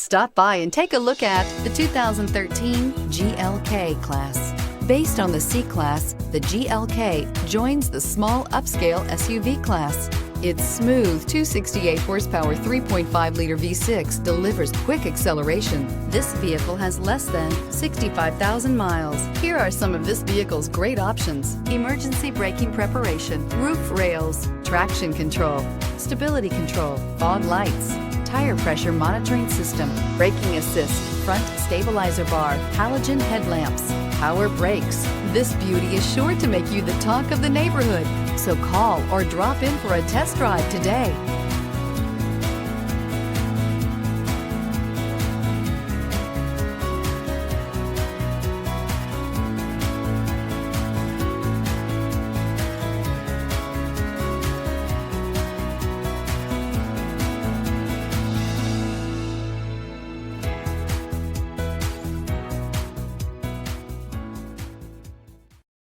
Stop by and take a look at the 2013 GLK class. Based on the C-Class, the GLK joins the small upscale SUV class. Its smooth 268 horsepower 3.5-liter V6 delivers quick acceleration. This vehicle has less than 65,000 miles. Here are some of this vehicle's great options: emergency braking preparation, roof rails, traction control, stability control, fog lights, tire pressure monitoring system, braking assist, front stabilizer bar, halogen headlamps, power brakes. This beauty is sure to make you the talk of the neighborhood. So call or drop in for a test drive today.